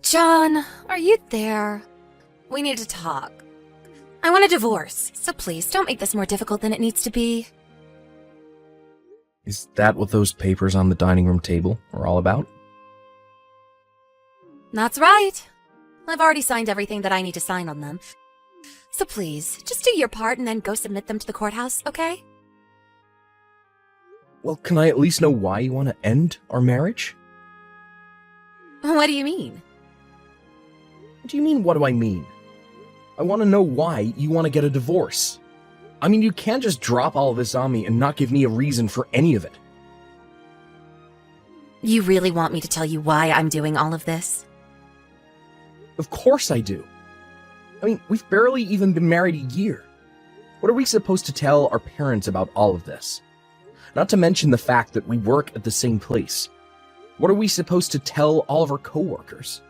John, are you there? We need to talk. I want a divorce, so please don't make this more difficult than it needs to be. Is that what those papers on the dining room table are all about? That's right. I've already signed everything that I need to sign on them. So please, just do your part and then go submit them to the courthouse, okay? Well, can I at least know why you want to end our marriage? What do you mean? What do you mean, what do I mean? I want to know why you want to get a divorce. I mean, you can't just drop all of this on me and not give me a reason for any of it. You really want me to tell you why I'm doing all of this? Of course I do. I mean, we've barely even been married a year. What are we supposed to tell our parents about all of this? Not to mention the fact that we work at the same place. What are we supposed to tell all of our coworkers?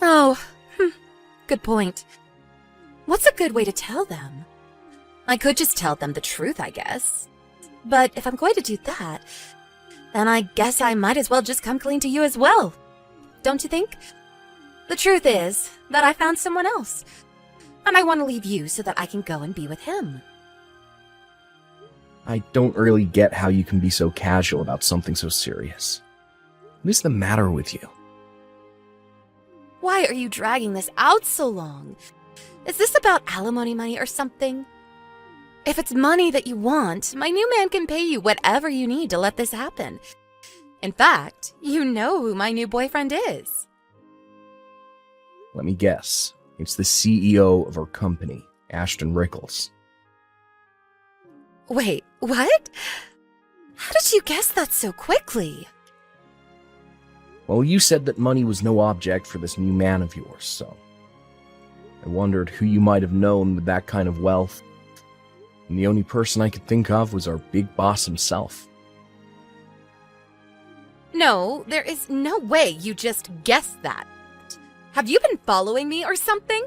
Oh, good point. What's a good way to tell them? I could just tell them the truth, I guess. But if I'm going to do that, then I guess I might as well just come clean to you as well. Don't you think? The truth is that I found someone else, and I want to leave you so that I can go and be with him. I don't really get how you can be so casual about something so serious. What is the matter with you? Why are you dragging this out so long? Is this about alimony money or something? If it's money that you want, my new man can pay you whatever you need to let this happen. In fact, you know who my new boyfriend is. Let me guess. It's the CEO of our company, Ashton Rickles. Wait, what? How did you guess that so quickly? Well, you said that money was no object for this new man of yours, so I wondered who you might have known with that kind of wealth. And the only person I could think of was our big boss himself. No, there is no way you just guessed that. Have you been following me or something?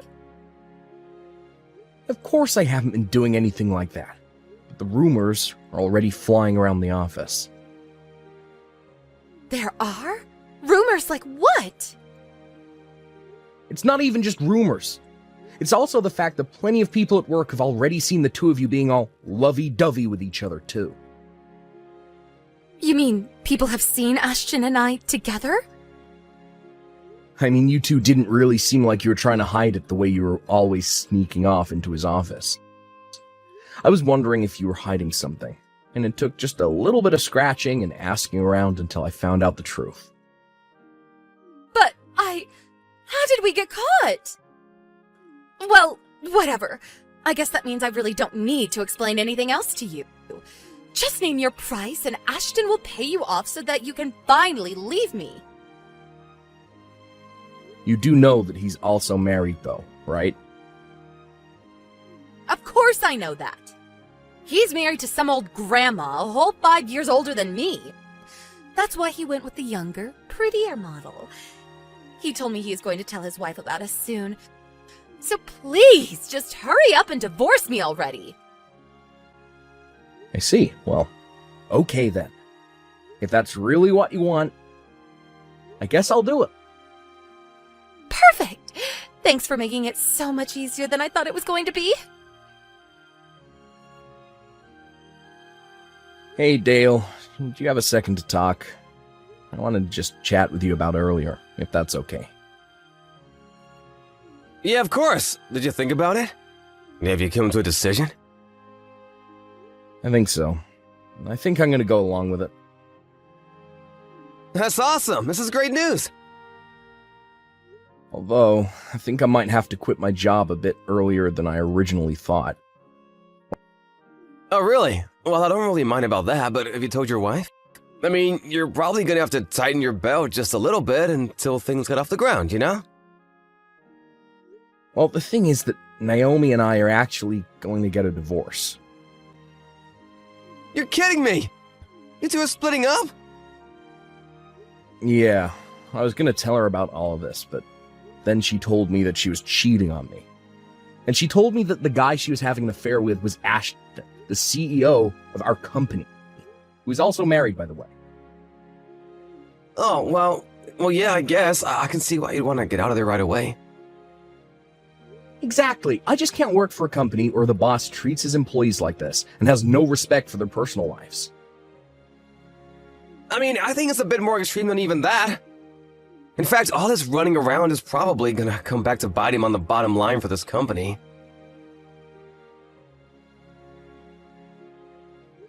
Of course I haven't been doing anything like that. But the rumors are already flying around the office. There are? Rumors like what? It's not even just rumors. It's also the fact that plenty of people at work have already seen the two of you being all lovey-dovey with each other, too. You mean people have seen Ashton and I together? I mean, you two didn't really seem like you were trying to hide it the way you were always sneaking off into his office. I was wondering if you were hiding something, and it took just a little bit of scratching and asking around until I found out the truth. But how did we get caught? Well, whatever. I guess that means I really don't need to explain anything else to you. Just name your price and Ashton will pay you off so that you can finally leave me. You do know that he's also married, though, right? Of course I know that. He's married to some old grandma, a whole 5 years older than me. That's why he went with the younger, prettier model. He told me he is going to tell his wife about us soon. So please, just hurry up and divorce me already. I see. Well, okay then. If that's really what you want, I guess I'll do it. Perfect! Thanks for making it so much easier than I thought it was going to be. Hey, Dale. Do you have a second to talk? I wanted to just chat with you about earlier, if that's okay. Yeah, of course. Did you think about it? Have you come to a decision? I think so. I think I'm gonna go along with it. That's awesome. This is great news. Although, I think I might have to quit my job a bit earlier than I originally thought. Oh, really? Well, I don't really mind about that, but have you told your wife? I mean, you're probably gonna have to tighten your belt just a little bit until things get off the ground, you know? Well, the thing is that Naomi and I are actually going to get a divorce. You're kidding me! You two are splitting up? Yeah, I was gonna tell her about all of this, but then she told me that she was cheating on me. And she told me that the guy she was having an affair with was Ashton, the CEO of our company, who is also married, by the way. Oh, well, well, yeah, I guess. I can see why you'd want to get out of there right away. Exactly. I just can't work for a company where the boss treats his employees like this and has no respect for their personal lives. I mean, I think it's a bit more extreme than even that. In fact, all this running around is probably gonna come back to bite him on the bottom line for this company.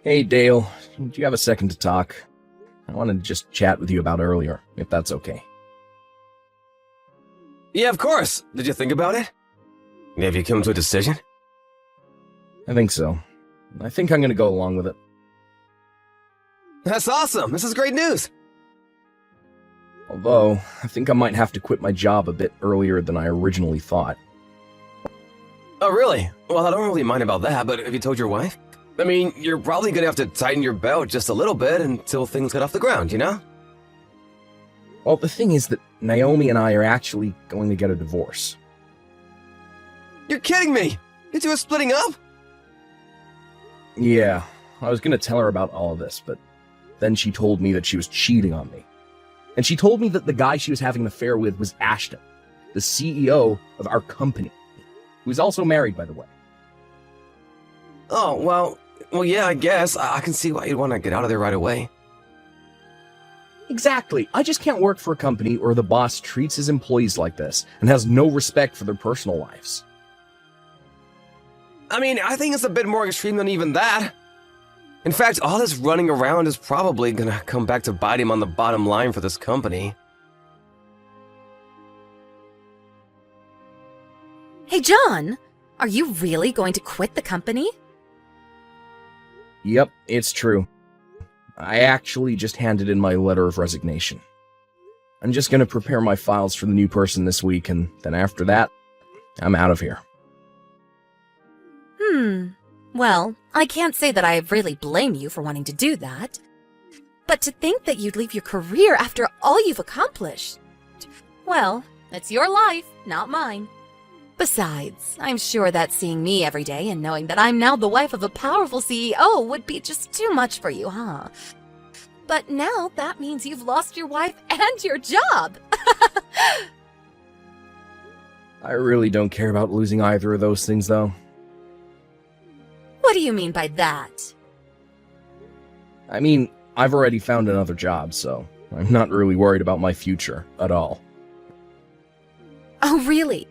Hey, Dale. Do you have a second to talk? I wanted to just chat with you about earlier, if that's okay. Yeah, of course. Did you think about it? Have you come to a decision? I think so. I think I'm gonna go along with it. That's awesome. This is great news. Although, I think I might have to quit my job a bit earlier than I originally thought. Oh, really? Well, I don't really mind about that, but have you told your wife? I mean, you're probably gonna have to tighten your belt just a little bit until things get off the ground, you know? Well, the thing is that Naomi and I are actually going to get a divorce. You're kidding me! You two are splitting up? Yeah, I was gonna tell her about all of this, but then she told me that she was cheating on me. And she told me that the guy she was having an affair with was Ashton, the CEO of our company, who is also married, by the way. Oh, well, yeah, I guess. I can see why you'd want to get out of there right away. Exactly. I just can't work for a company where the boss treats his employees like this and has no respect for their personal lives. I mean, I think it's a bit more extreme than even that. In fact, all this running around is probably gonna come back to bite him on the bottom line for this company. Hey, John, are you really going to quit the company? Yep, it's true. I actually just handed in my letter of resignation. I'm just gonna prepare my files for the new person this week, and then after that, I'm out of here. Well, I can't say that I really blame you for wanting to do that. But to think that you'd leave your career after all you've accomplished. Well, it's your life, not mine. Besides, I'm sure that seeing me every day and knowing that I'm now the wife of a powerful CEO would be just too much for you, huh? But now that means you've lost your wife and your job. I really don't care about losing either of those things, though. What do you mean by that? I mean, I've already found another job, so I'm not really worried about my future at all. Oh, really?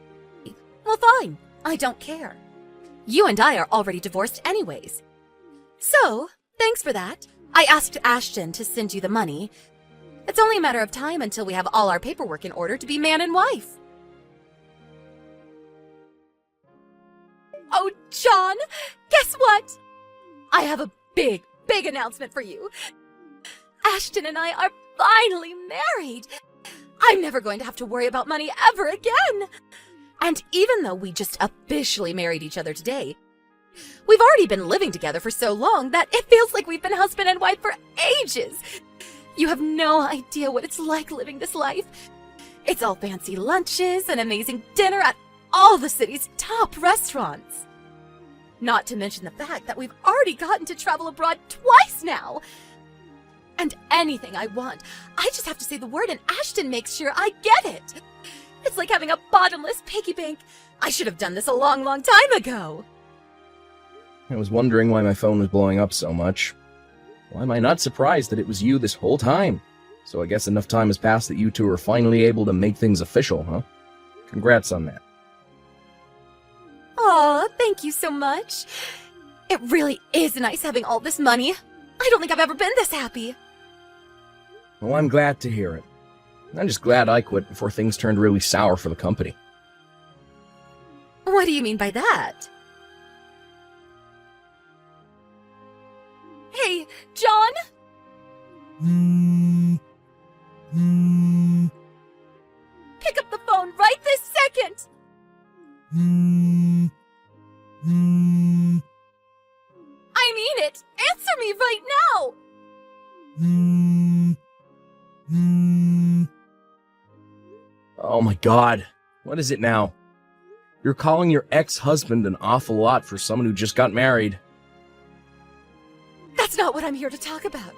Well, fine. I don't care. You and I are already divorced anyways. So, thanks for that. I asked Ashton to send you the money. It's only a matter of time until we have all our paperwork in order to be man and wife. Oh, John, guess what? I have a big announcement for you. Ashton and I are finally married. I'm never going to have to worry about money ever again. And even though we just officially married each other today, we've already been living together for so long that it feels like we've been husband and wife for ages. You have no idea what it's like living this life. It's all fancy lunches and amazing dinner at all the city's top restaurants. Not to mention the fact that we've already gotten to travel abroad twice now. And anything I want, I just have to say the word and Ashton makes sure I get it. It's like having a bottomless piggy bank. I should have done this a long time ago. I was wondering why my phone was blowing up so much. Why am I not surprised that it was you this whole time? So I guess enough time has passed that you two are finally able to make things official, huh? Congrats on that. Aw, thank you so much. It really is nice having all this money. I don't think I've ever been this happy. Well, I'm glad to hear it. I'm just glad I quit before things turned really sour for the company. What do you mean by that? Hey, John? Pick up the phone right this second! I mean it! Answer me right now! Oh my god, what is it now? You're calling your ex-husband an awful lot for someone who just got married. That's not what I'm here to talk about.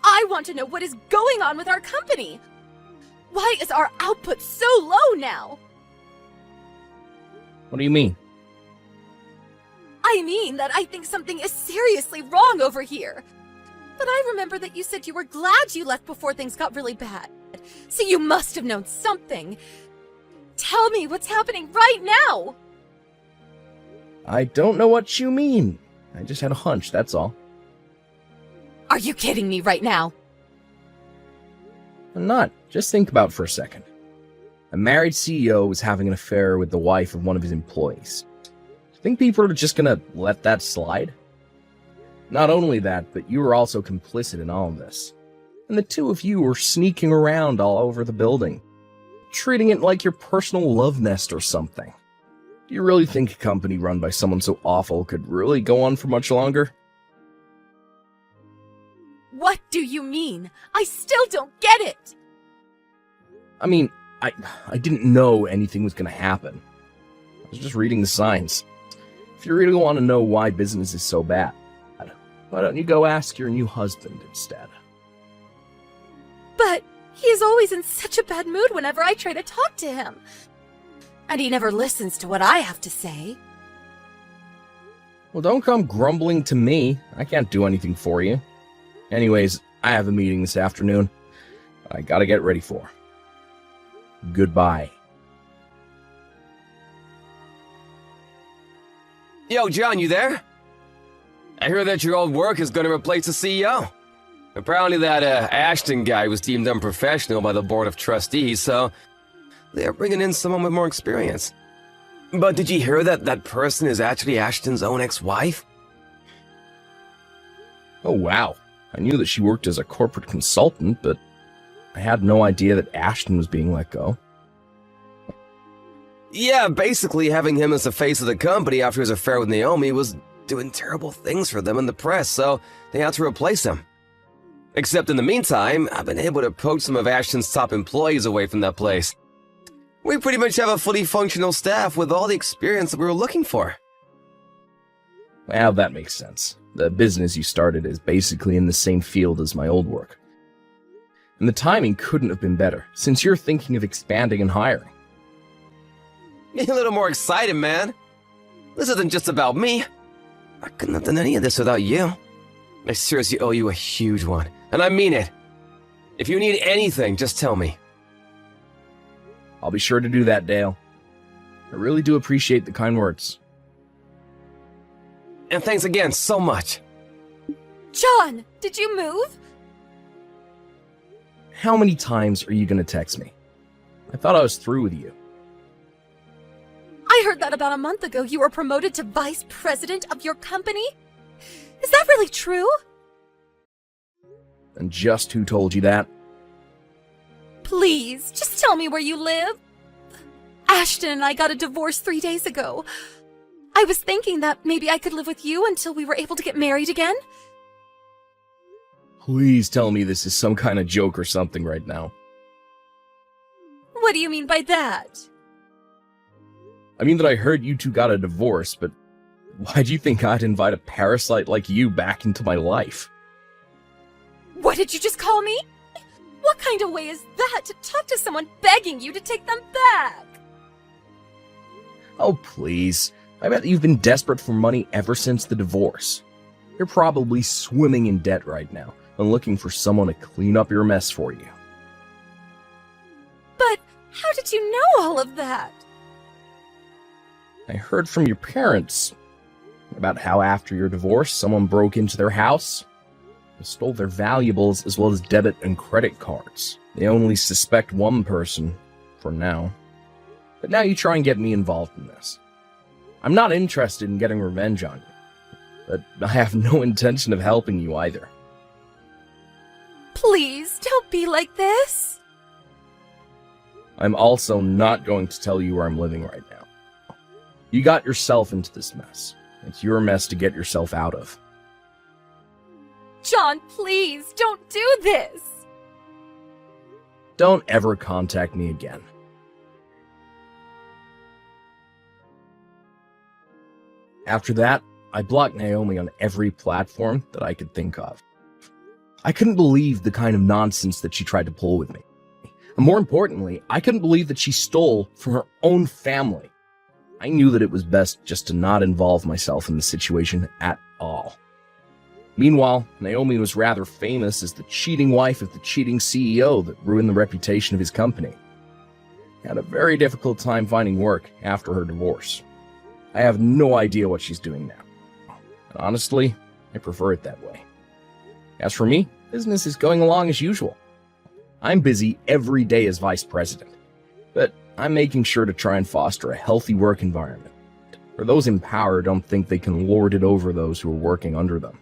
I want to know what is going on with our company. Why is our output so low now? What do you mean? I mean that I think something is seriously wrong over here. But I remember that you said you were glad you left before things got really bad. So you must have known something. Tell me what's happening right now! I don't know what you mean. I just had a hunch, that's all. Are you kidding me right now? I'm not. Just think about it for a second. A married CEO was having an affair with the wife of one of his employees. Do you think people are just gonna let that slide? Not only that, but you were also complicit in all of this. And the two of you were sneaking around all over the building, treating it like your personal love nest or something. Do you really think a company run by someone so awful could really go on for much longer? What do you mean? I still don't get it! I mean, I didn't know anything was going to happen. I was just reading the signs. If you really want to know why business is so bad, why don't you go ask your new husband instead? But he is always in such a bad mood whenever I try to talk to him. And he never listens to what I have to say. Well, don't come grumbling to me. I can't do anything for you. Anyways, I have a meeting this afternoon I gotta get ready for. Goodbye. Yo, John, you there? I hear that your old work is gonna replace the CEO. Apparently that Ashton guy was deemed unprofessional by the Board of Trustees, so they're bringing in someone with more experience. But did you hear that that person is actually Ashton's own ex-wife? Oh, wow. I knew that she worked as a corporate consultant, but I had no idea that Ashton was being let go. Yeah, basically having him as the face of the company after his affair with Naomi was doing terrible things for them in the press, so they had to replace him. Except in the meantime, I've been able to poach some of Ashton's top employees away from that place. We pretty much have a fully functional staff with all the experience that we were looking for. Well, that makes sense. The business you started is basically in the same field as my old work. And the timing couldn't have been better, since you're thinking of expanding and hiring. Be a little more excited, man. This isn't just about me. I couldn't have done any of this without you. I seriously owe you a huge one, and I mean it. If you need anything, just tell me. I'll be sure to do that, Dale. I really do appreciate the kind words. And thanks again so much. John, did you move? How many times are you going to text me? I thought I was through with you. I heard that about a month ago you were promoted to vice president of your company. Is that really true? And just who told you that? Please, just tell me where you live. Ashton and I got a divorce 3 days ago. I was thinking that maybe I could live with you until we were able to get married again. Please tell me this is some kind of joke or something right now. What do you mean by that? I mean that I heard you two got a divorce, but why do you think I'd invite a parasite like you back into my life? What did you just call me? What kind of way is that to talk to someone begging you to take them back? Oh, please. I bet you've been desperate for money ever since the divorce. You're probably swimming in debt right now and looking for someone to clean up your mess for you. But how did you know all of that? I heard from your parents about how after your divorce, someone broke into their house and stole their valuables as well as debit and credit cards. They only suspect one person for now. But now you try and get me involved in this. I'm not interested in getting revenge on you, but I have no intention of helping you either. Please, don't be like this. I'm also not going to tell you where I'm living right now. You got yourself into this mess. It's your mess to get yourself out of. John, please, don't do this. Don't ever contact me again. After that, I blocked Naomi on every platform that I could think of. I couldn't believe the kind of nonsense that she tried to pull with me. And more importantly, I couldn't believe that she stole from her own family. I knew that it was best just to not involve myself in the situation at all. Meanwhile, Naomi was rather famous as the cheating wife of the cheating CEO that ruined the reputation of his company. Had a very difficult time finding work after her divorce. I have no idea what she's doing now. And honestly, I prefer it that way. As for me, business is going along as usual. I'm busy every day as vice president, but I'm making sure to try and foster a healthy work environment, where those in power don't think they can lord it over those who are working under them.